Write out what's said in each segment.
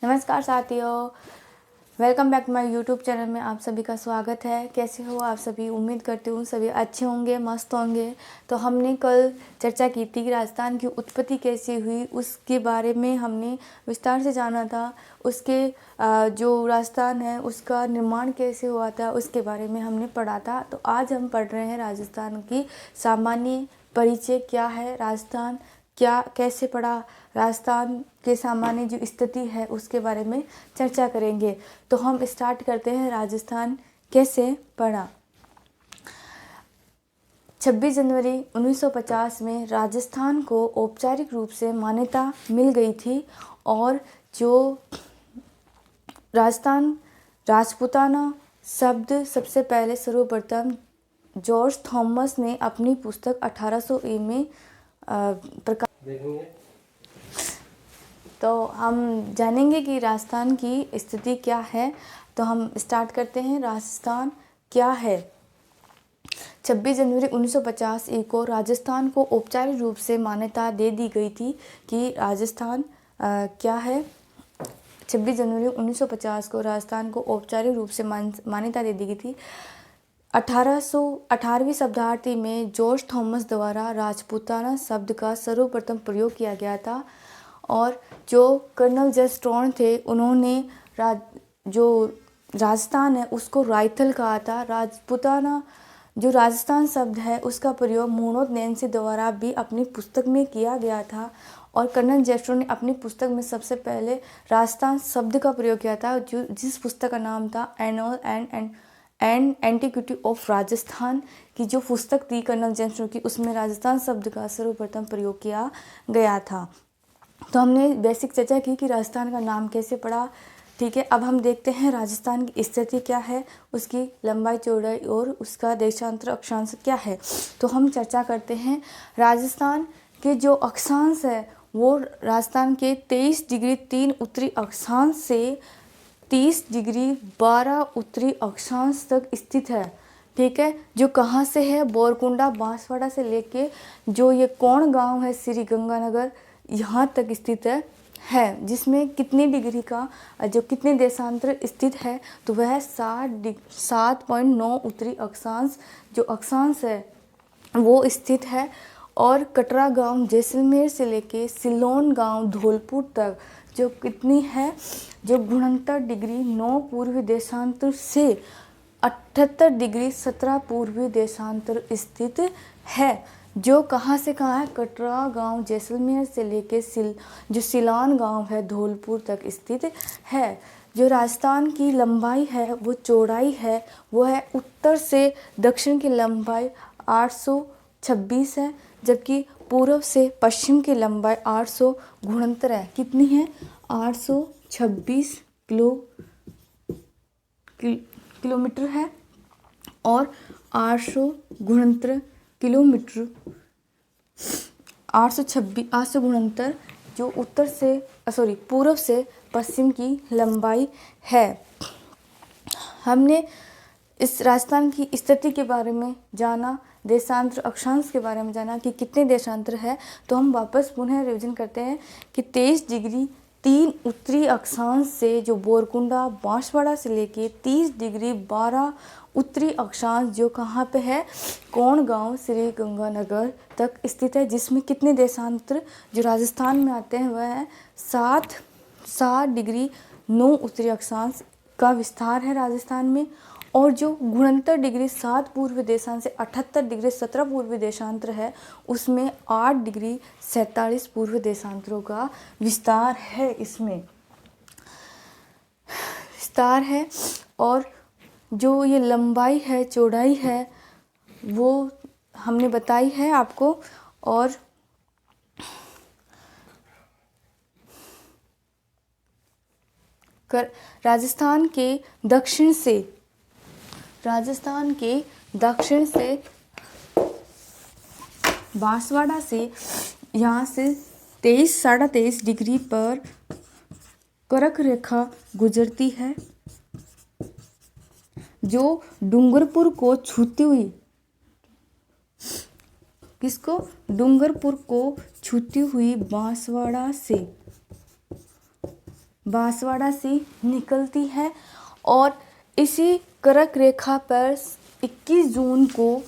नमस्कार साथियों, welcome back to my YouTube channel में आप सभी का स्वागत है। कैसे हो आप सभी? उम्मीद करती हूँ सभी अच्छे होंगे, मस्त होंगे। तो हमने कल चर्चा की थी कि राजस्थान की उत्पत्ति कैसे हुई, उसके बारे में हमने विस्तार से जाना था। उसके जो राजस्थान है उसका निर्माण कैसे हुआ था उसके बारे में हमने पढ़ा था। तो आज हम पढ़ रहे हैं राजस्थान की सामान्य परिचय क्या है, राजस्थान क्या कैसे पढ़ा, राजस्थान के सामान्य जो स्थिति है उसके बारे में चर्चा करेंगे। तो हम स्टार्ट करते हैं, राजस्थान कैसे पढ़ा। 26 जनवरी 1950 में राजस्थान को औपचारिक रूप से मान्यता मिल गई थी और जो राजस्थान राजपूताना शब्द सबसे पहले सर्वप्रथम जॉर्ज थॉमस ने अपनी पुस्तक 1800 ई में प्रकाश। तो हम जानेंगे कि राजस्थान की स्थिति क्या है। तो हम स्टार्ट करते हैं, राजस्थान क्या है। 26 जनवरी 1950 को राजस्थान को औपचारिक रूप से मान्यता दे दी गई थी कि राजस्थान क्या है। 26 जनवरी 1950 को राजस्थान को औपचारिक रूप से मान्यता दे दी गई थी। 1818वीं शताब्दी में जॉर्ज थॉमस द्वारा राजपूताना शब्द का सर्वप्रथम प्रयोग किया गया था और जो कर्नल जस्टोन थे उन्होंने जो राजस्थान है उसको रायथल कहा था। राजपूताना जो राजस्थान शब्द है उसका प्रयोग मोहम्मद नैन्सी द्वारा भी अपनी पुस्तक में किया गया था और कर्नल जस्टोन ने अपनी पुस्तक में सबसे पहले राजस्थान शब्द का प्रयोग किया था, जो जिस पुस्तक का नाम था anole and antiquity of Rajasthan की जो पुस्तक थी कर्नल जस्टोन की, उसमें राजस्थान शब्द का सर्वप्रथम प्रयोग किया गया था। तो हमने बेसिक चर्चा की कि राजस्थान का नाम कैसे पड़ा। ठीक है, अब हम देखते हैं राजस्थान की स्थिति क्या है, उसकी लंबाई चौड़ाई और उसका देशांतर अक्षांश क्या है। तो हम चर्चा करते हैं राजस्थान के जो अक्षांश है वो राजस्थान के 23 डिग्री 3 उत्तरी अक्षांश से 30 डिग्री 12 उत्तरी अक्षांश तक स्थित है। ठीक है, जो कहाँ से है, बोरकुंडा बांसवाड़ा से लेके जो ये कौन गांव है श्री गंगानगर यहाँ तक स्थित है जिसमें कितनी डिग्री का जो कितने देशांतर स्थित है, तो वह 7.9 उत्तरी अक्षांश जो अक्षांश है वो स्थित है। और कटरा गांव जैसलमेर से लेके सिलोन गांव धौलपुर तक जो कितनी है, जो 69 डिग्री 9 पूर्वी देशांतर से 78 डिग्री 17 पूर्वी देशांतर स्थित है। जो कहाँ से कहाँ है, कटरा गांव जैसलमेर से लेके जो सिलान गांव है धौलपुर तक स्थित है। जो राजस्थान की लंबाई है वो चौड़ाई है वो है उत्तर से दक्षिण की लंबाई 826 है, जबकि पूर्व से पश्चिम की लंबाई 869 है। कितनी है? 826 किलोमीटर है और 869 किलोमीटर 869 जो उत्तर से पूर्व से पश्चिम की लंबाई है। हमने इस राजस्थान की स्थिति के बारे में जाना, देशांतर अक्षांश के बारे में जाना कि कितने देशांतर है। तो हम वापस पुनः रिवीजन करते हैं कि 23 डिग्री 3 उत्तरी अक्षांश से जो बोरकुंडा बांसवाड़ा से लेके 30 डिग्री 12 उत्तरी अक्षांश जो कहाँ पे है, कौन गांव श्री गंगानगर तक स्थित है, जिसमें कितने देशांतर जो राजस्थान में आते हैं वह है 7 डिग्री 9 उत्तरी अक्षांश का विस्तार है राजस्थान में। और जो 69 डिग्री 7 पूर्वी देशांतर से 78 डिग्री 17 पूर्वी देशांतर है उसमें 8 डिग्री 47 पूर्वी देशांतरों का विस्तार है, इसमें विस्तार है। और जो ये लंबाई है चौड़ाई है वो हमने बताई है आपको। और राजस्थान के दक्षिण से बांसवाड़ा से यहाँ से 23-23.5 डिग्री पर कर्क रेखा गुजरती है जो डूंगरपुर को छूती हुई, किसको? डूंगरपुर को छूती हुई बांसवाड़ा से बांसवाड़ा से निकलती है और इसी कर्क रेखा पर 21 जून को,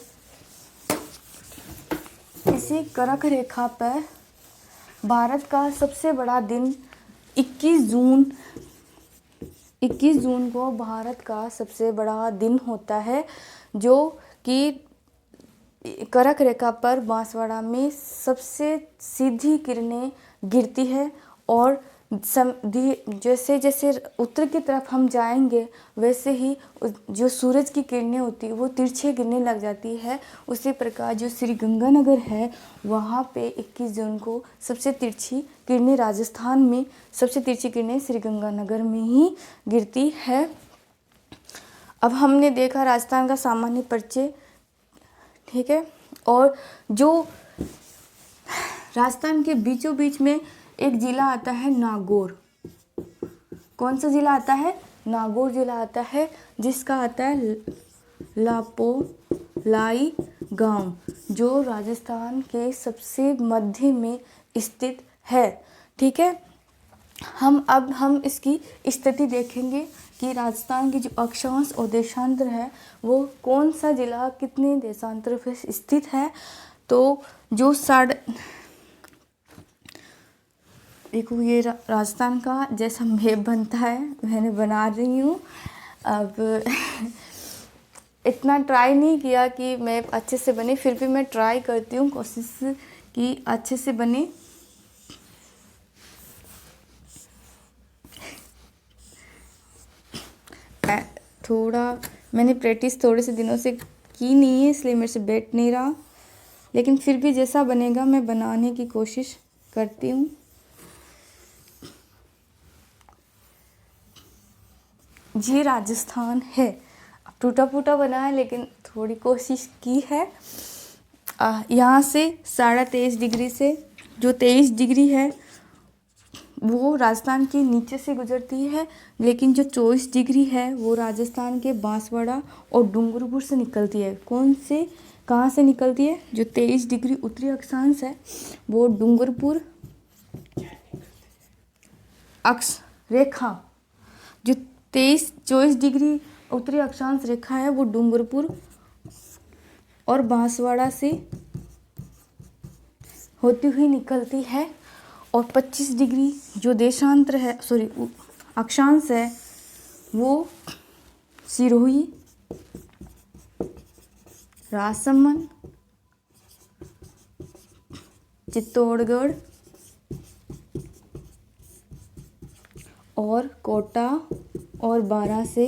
इसी कर्क रेखा पर भारत का सबसे बड़ा दिन 21 जून को भारत का सबसे बड़ा दिन होता है, जो कि कर्क रेखा पर बांसवाड़ा में सबसे सीधी किरणें गिरती है और जैसे जैसे उत्तर की तरफ हम जाएंगे वैसे ही जो सूरज की किरणें होती है वो तिरछे गिरने लग जाती है। उसी प्रकार जो श्री गंगानगर है वहाँ पे 21 जून को सबसे तिरछी किरणें, राजस्थान में सबसे तिरछी किरणें श्री गंगानगर में ही गिरती है। अब हमने देखा राजस्थान का सामान्य परिचय, ठीक है। और जो राजस्थान के बीचों बीच में एक जिला आता है नागौर। कौन सा जिला आता है? नागौर जिला आता है, जिसका आता है लापोलाई गांव, जो राजस्थान के सबसे मध्य में स्थित है, ठीक है। हम इसकी स्थिति देखेंगे कि राजस्थान की जो अक्षांश और देशांतर है वो कौन सा जिला कितने देशांतर पर स्थित है। तो जो देखो ये राजस्थान का जैसा मैप बनता है मैंने बना रही हूँ। अब इतना ट्राई नहीं किया कि मैप अच्छे से बने, फिर भी मैं ट्राई करती हूँ, कोशिश कि अच्छे से बने। थोड़ा मैंने प्रैक्टिस थोड़े से दिनों से की नहीं है, इसलिए मेरे से बैठ नहीं रहा, लेकिन फिर भी जैसा बनेगा मैं बनाने की कोशिश करती हूँ। ये राजस्थान है, टूटा फूटा बना है लेकिन थोड़ी कोशिश की है। यहाँ से 23.5 डिग्री से जो 23 डिग्री है वो राजस्थान के नीचे से गुजरती है, लेकिन जो 24 डिग्री है वो राजस्थान के बांसवाड़ा और डूंगरपुर से निकलती है। कहाँ से निकलती है? जो 23 डिग्री उत्तरी अक्षांश है वो डूंगरपुर अक्ष रेखा, जो 24 डिग्री उत्तरी अक्षांश रेखा है वो डूंगरपुर और बांसवाड़ा से होती हुई निकलती है। और 25 डिग्री जो देशांतर है, अक्षांश है, वो सिरोही, राजसमंद, चित्तौड़गढ़ और कोटा और 12 से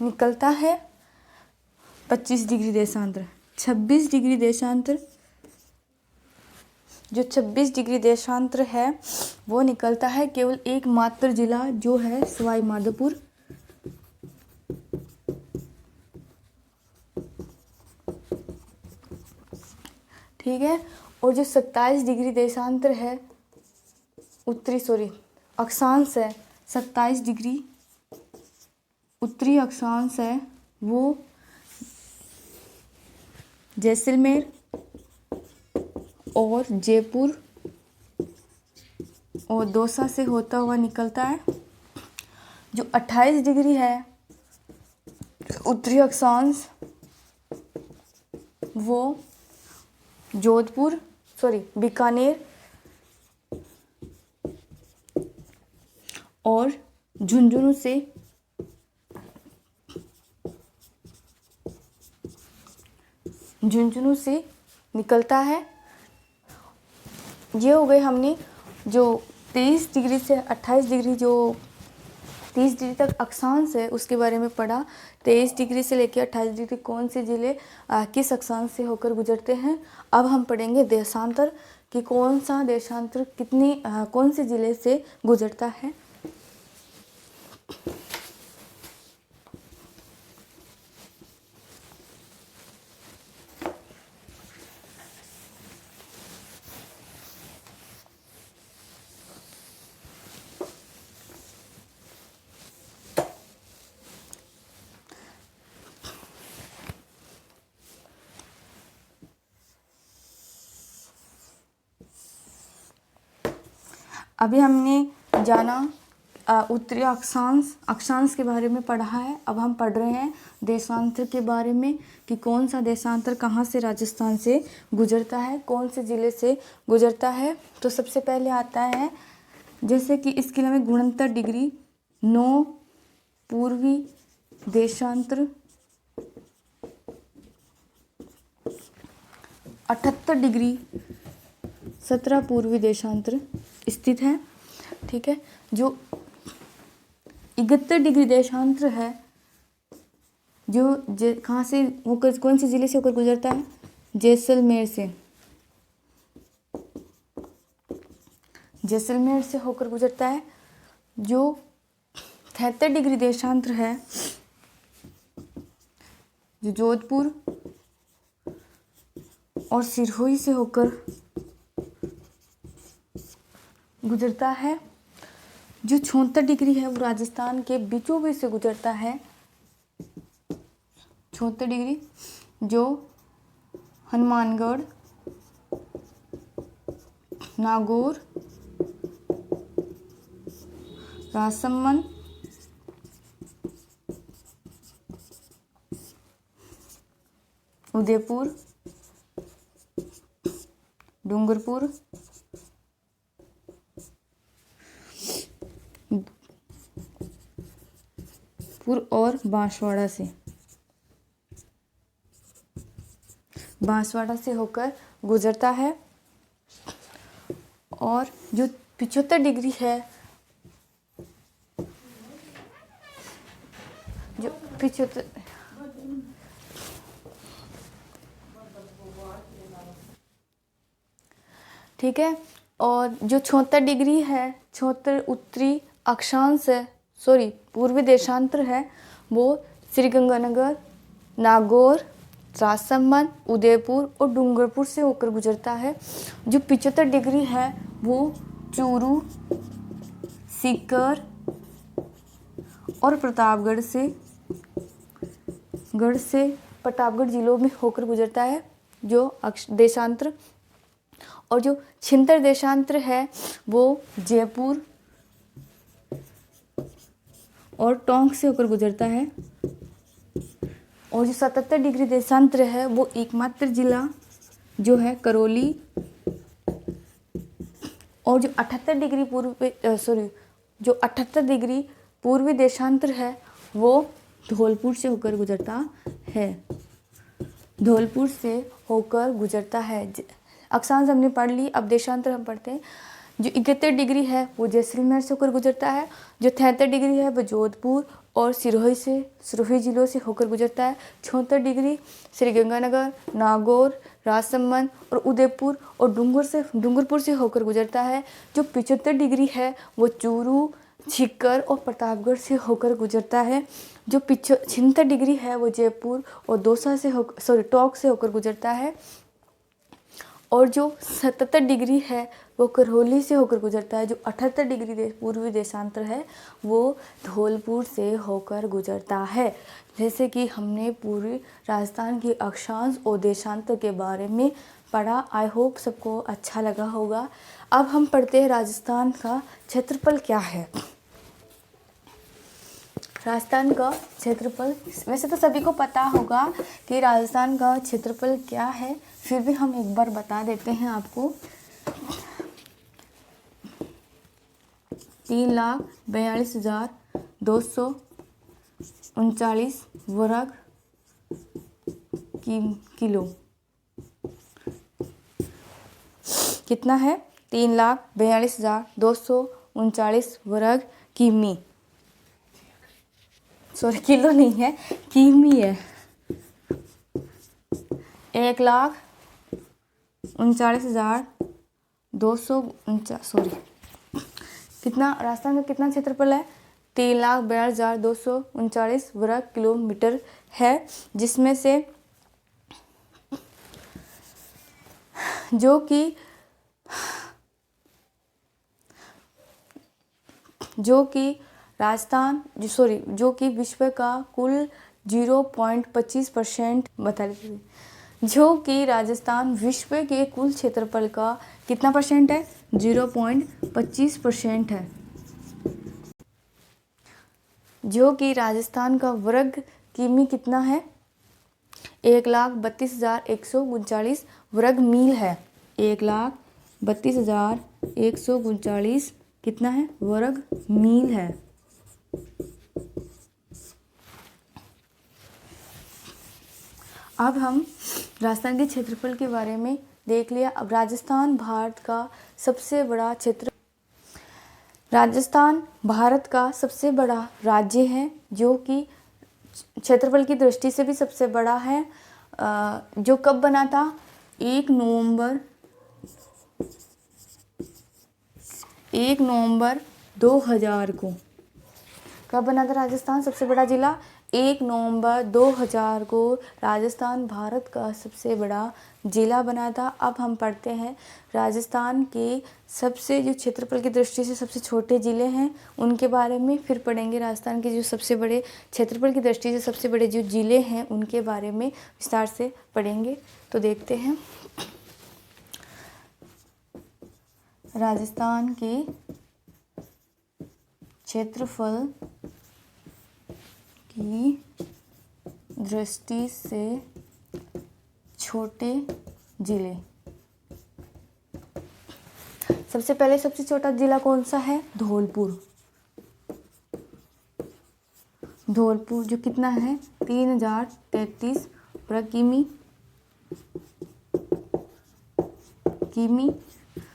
निकलता है। 25 डिग्री देशांतर, 26 डिग्री देशांतर, जो 26 डिग्री देशांतर है वो निकलता है केवल एकमात्र जिला जो है सवाई माधोपुर, ठीक है। और जो 27 डिग्री देशांतर है अक्षांश है, 27 डिग्री उत्तरी अक्षांश है वो जैसलमेर और जयपुर और दौसा से होता हुआ निकलता है। जो 28 डिग्री है उत्तरी अक्षांश वो बीकानेर और झुंझुनू से निकलता है। ये हो गए हमने जो 23 डिग्री से 28 डिग्री जो 30 डिग्री तक अक्षांश है उसके बारे में पढ़ा। 23 डिग्री से लेकर 28 डिग्री कौन से जिले किस अक्षांश से होकर गुजरते हैं। अब हम पढ़ेंगे देशांतर कि कौन सा देशांतर कौन से जिले से गुजरता है। अभी हमने जाना उत्तरी अक्षांश के बारे में पढ़ा है। अब हम पढ़ रहे हैं देशांतर के बारे में कि कौन सा देशांतर कहाँ से राजस्थान से गुजरता है, कौन से ज़िले से गुजरता है। तो सबसे पहले आता है जैसे कि इसके लिए हमें गुणंतर डिग्री 9 पूर्वी देशांतर, 78 डिग्री 17 पूर्वी देशांतर स्थित है। ठीक है, जो 71 डिग्री देशांतर है जो कहाँ से होकर, कौन से ज़िले से होकर गुजरता है, जैसलमेर से, जैसलमेर से होकर गुजरता है। जो 73 डिग्री देशांतर है जो जोधपुर और सिरोही से होकर गुजरता है। जो 76 डिग्री है वो राजस्थान के बीचों बीच से गुजरता है। 76 डिग्री जो हनुमानगढ़, नागौर, राजसमंद, उदयपुर, डूंगरपुर, और बांसवाड़ा से होकर गुजरता है। और जो 75 डिग्री है, जो 75, ठीक है। और जो 76 डिग्री है, 76 उत्तरी अक्षांश है, सॉरी पूर्वी देशांतर है, वो श्रीगंगानगर, नागौर, राजसमंद, उदयपुर और डूंगरपुर से होकर गुजरता है। जो 75 डिग्री है वो चूरू, सीकर और प्रतापगढ़ प्रतापगढ़ जिलों में होकर गुजरता है जो देशांतर। और जो 76 देशांतर है वो जयपुर और टोंक से होकर गुजरता है। और जो 77 डिग्री देशांतर है वो एकमात्र जिला जो है करौली। और जो 78 डिग्री जो 78 डिग्री पूर्वी देशांतर है वो धौलपुर से होकर गुजरता है। धौलपुर से होकर गुजरता है। अक्षांश हमने पढ़ ली, अब देशांतर हम पढ़ते हैं। जो 71 डिग्री है वो जैसलमेर से होकर गुजरता है। जो 73 डिग्री है वो जोधपुर और सिरोही जिलों से होकर गुजरता है। 76 डिग्री श्रीगंगानगर, नागौर, राजसमंद और उदयपुर और डूंगरपुर से होकर गुजरता है। जो 75 डिग्री है वो चूरू, सीकर और प्रतापगढ़ से होकर गुजरता है। जो 76 डिग्री है वो जयपुर और टोंक से होकर गुजरता है। और जो 77 डिग्री है वो करौली से होकर गुजरता है। जो 78 डिग्री पूर्वी देशांतर है वो धौलपुर से होकर गुजरता है। जैसे कि हमने पूरी राजस्थान के अक्षांश और देशांतर के बारे में पढ़ा। आई होप सबको अच्छा लगा होगा। अब हम पढ़ते हैं राजस्थान का क्षेत्रफल क्या है। राजस्थान का क्षेत्रफल, वैसे तो सभी को पता होगा कि राजस्थान का क्षेत्रफल क्या है, फिर भी हम एक बार बता देते हैं आपको। 3,42,239 वर्ग किलो। कितना है? 3,42,239 वर्ग किमी। सॉरी, किलो नहीं है, किमी है। 1,39,249, सॉरी, कितना राजस्थान का कितना क्षेत्रफल है? 3,42,239 वर्ग किलोमीटर है। जिसमें से जो कि विश्व का कुल 0.25% बता रही थी, जो कि राजस्थान विश्व के कुल क्षेत्रफल का कितना परसेंट है? 0.25% है, जो कि राजस्थान का वर्ग किमी कितना है, 1,32,139 वर्ग मील है। 1,32,139 कितना है, वर्ग मील है। अब हम राजस्थान के क्षेत्रफल के बारे में देख लिया। अब राजस्थान भारत का सबसे बड़ा राजस्थान भारत का सबसे बड़ा राज्य है, जो कि क्षेत्रफल की दृष्टि से भी सबसे बड़ा है। जो कब बना था, 1 नवंबर 2000 को। कब बना था राजस्थान सबसे बड़ा जिला, 1 नवंबर 2000 को राजस्थान भारत का सबसे बड़ा जिला बना था। अब हम पढ़ते हैं राजस्थान के सबसे जो क्षेत्रफल की दृष्टि से सबसे छोटे ज़िले हैं उनके बारे में, फिर पढ़ेंगे राजस्थान के जो सबसे बड़े क्षेत्रफल की दृष्टि से सबसे बड़े जो ज़िले हैं उनके बारे में विस्तार से पढ़ेंगे। तो देखते हैं राजस्थान के क्षेत्रफल की दृष्टि से छोटे जिले। सबसे पहले सबसे छोटा जिला कौन सा है, धौलपुर। धौलपुर जो कितना है, 3033 वर्ग किमी,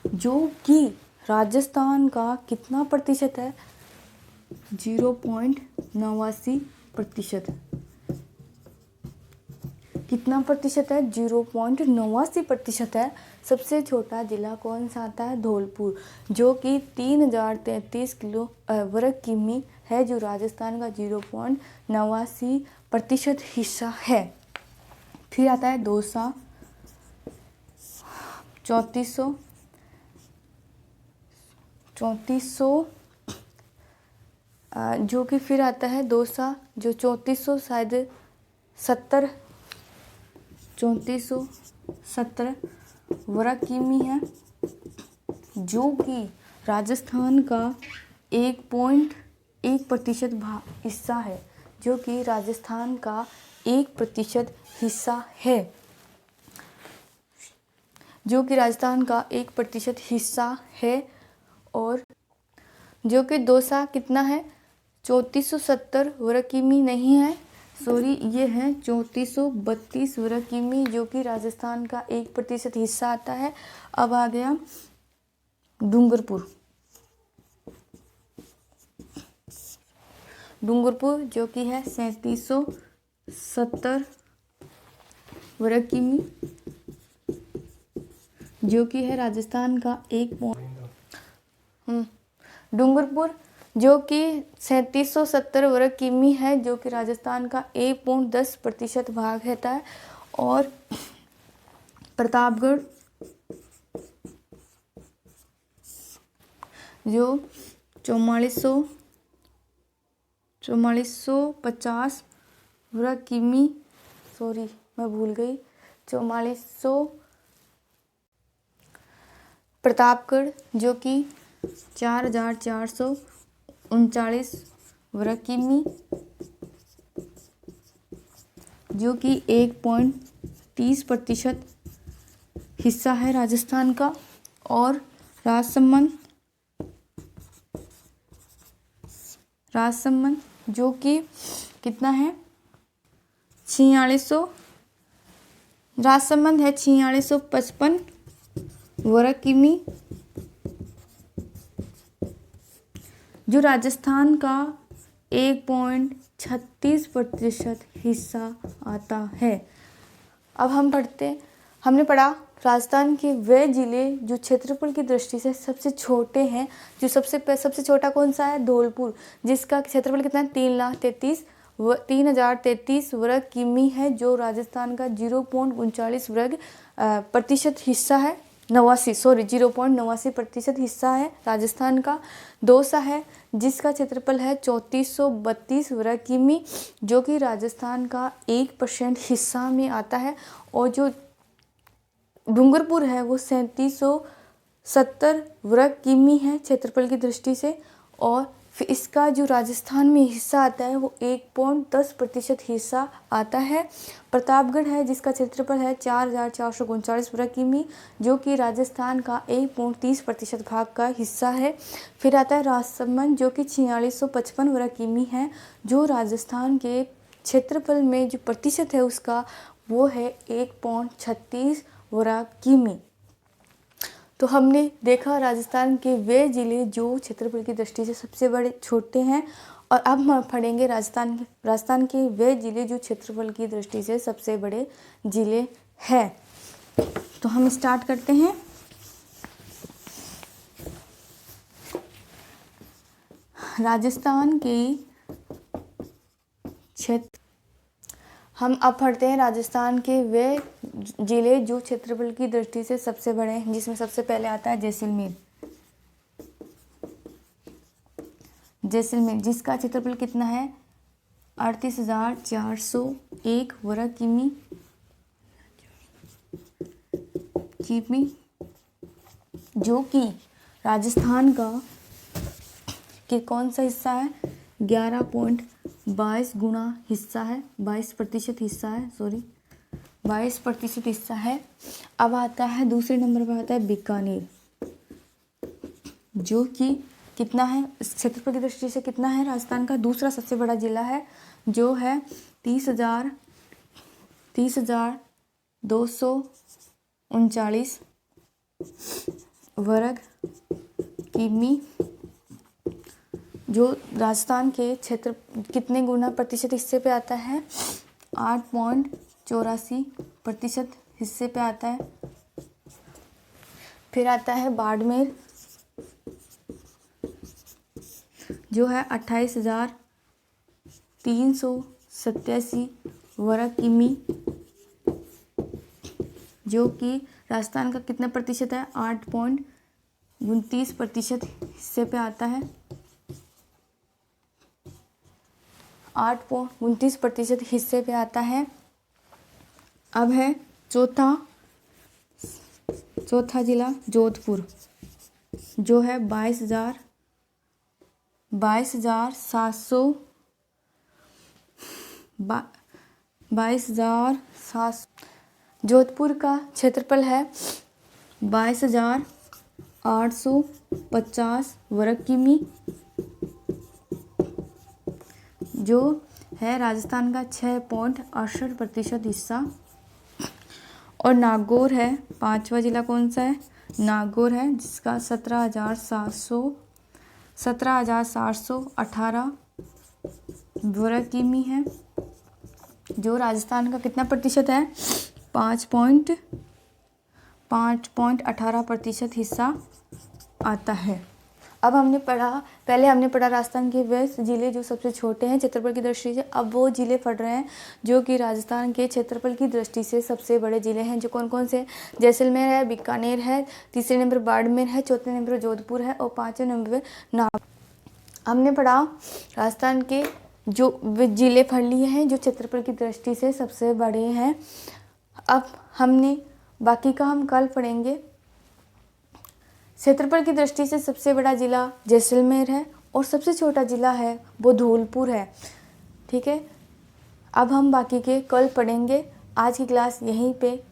जो कि राजस्थान का कितना प्रतिशत है, 0.89%। कितना प्रतिशत है, 0.89% है। सबसे छोटा जिला कौन सा आता है, धौलपुर, जो कि 3033 वर्ग किमी है, जो राजस्थान का 0.89% हिस्सा है। फिर आता है दौसा, 3400 जो कि फिर आता है दौसा, जो 3470 वर्ग किमी है, जो कि राजस्थान का 1.1% हिस्सा है, जो कि राजस्थान का 1% हिस्सा है, जो कि राजस्थान का 1% हिस्सा है। और जो कि दौसा कितना है, 3470 वर्ग किमी नहीं है, सॉरी, ये है 3432 वर्ग किमी, जो कि राजस्थान का 1% हिस्सा आता है। अब आ गया डूंगरपुर। डूंगरपुर जो कि है 3770 वर्ग किमी, जो कि है राजस्थान का डूंगरपुर जो कि 3770 वर्ग किमी है, जो कि राजस्थान का 1.10% भाग रहता है। और प्रतापगढ़ जो 4450 वर्ग किमी, सॉरी मैं भूल गई, 4400 प्रतापगढ़ जो कि 4439 वर्ग किमी, जो कि 1.30% हिस्सा है राजस्थान का। और राजसमंद जो कि कितना है, 4600, राजसमंद है 4655 वर्ग किमी, जो राजस्थान का 1.36% हिस्सा आता है। अब हमने पढ़ा राजस्थान के वे ज़िले जो क्षेत्रफल की दृष्टि से सबसे छोटे हैं। जो सबसे छोटा कौन सा है, धौलपुर, जिसका क्षेत्रफल कितना है, 3033 वर्ग किमी है, जो राजस्थान का 0.39 प्रतिशत हिस्सा है, 0.89% हिस्सा है राजस्थान का। दौसा है जिसका क्षेत्रफल है 3432 वर्ग किमी, जो कि राजस्थान का 1% हिस्सा में आता है। और जो डूंगरपुर है वो 70 वर्ग किमी है क्षेत्रफल की दृष्टि से। और फिर इसका जो राजस्थान में हिस्सा आता है वो 1.10% हिस्सा आता है। प्रतापगढ़ है जिसका क्षेत्रफल है 4439 वर्ग किमी, जो कि राजस्थान का 1.30% भाग का हिस्सा है। फिर आता है राजसमंद जो कि 4655 वर्ग किमी है, जो राजस्थान के क्षेत्रफल में जो प्रतिशत है उसका वो है 1.36 वर्ग किमी। तो हमने देखा राजस्थान के वे ज़िले जो क्षेत्रफल की दृष्टि से सबसे बड़े छोटे हैं, और अब हम पढ़ेंगे राजस्थान के वे ज़िले जो क्षेत्रफल की दृष्टि से सबसे बड़े ज़िले हैं। तो हम स्टार्ट करते हैं। राजस्थान के क्षेत्र, हम अब पढ़ते हैं राजस्थान के वे ज़िले जो क्षेत्रफल की दृष्टि से सबसे बड़े हैं, जिसमें सबसे पहले आता है जैसलमेर। जैसलमेर जिसका क्षेत्रफल कितना है 38,401 वर्ग किमी, जो कि राजस्थान का कौन सा हिस्सा है 11.22 गुना हिस्सा है, 22% हिस्सा है, 22% हिस्सा है। अब आता है दूसरे नंबर पर आता है बीकानेर, जो कि कितना है क्षेत्रफल की दृष्टि से कितना है राजस्थान का दूसरा सबसे बड़ा जिला है, जो है 30,239 वर्ग किमी, जो राजस्थान के क्षेत्र कितने गुना प्रतिशत हिस्से पे आता है 8.84% हिस्से पे आता है। फिर आता है बाड़मेर जो है 28,387 वर्ग किमी, जो कि राजस्थान का कितना प्रतिशत है 8.29% हिस्से पे आता है, 8.29% हिस्से पे आता है। अब है चौथा जिला जोधपुर, जो है 22,700 जोधपुर का क्षेत्रफल है 22,850 वर्ग किमी, जो है राजस्थान का 6.68% हिस्सा। और नागौर है पांचवा जिला, कौन सा है नागौर है, जिसका 17,718 वर्ग किमी है, जो राजस्थान का कितना प्रतिशत है 5.18% हिस्सा आता है। अब पहले हमने पढ़ा राजस्थान के वे ज़िले जो सबसे छोटे हैं क्षेत्रफल की दृष्टि से। अब वो ज़िले पढ़ रहे हैं जो कि राजस्थान के क्षेत्रफल की दृष्टि से सबसे बड़े ज़िले हैं, जो कौन कौन से जैसलमेर है, बीकानेर है, तीसरे नंबर बाड़मेर है, चौथे नंबर जोधपुर है, और पाँचवें नंबर नागौर। हमने पढ़ा राजस्थान के जो ज़िले पढ़ लिए हैं जो क्षेत्रफल की दृष्टि से सबसे बड़े हैं। अब हमने बाकी का हम कल पढ़ेंगे। क्षेत्रफल की दृष्टि से सबसे बड़ा ज़िला जैसलमेर है और सबसे छोटा ज़िला है वो धौलपुर है। ठीक है, अब हम बाकी के कल पढ़ेंगे। आज की क्लास यहीं पे।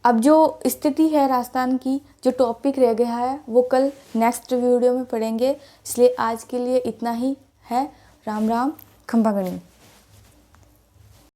अब जो स्थिति है राजस्थान की, जो टॉपिक रह गया है वो कल नेक्स्ट वीडियो में पढ़ेंगे, इसलिए आज के लिए इतना ही है। राम राम, खंबा गणी।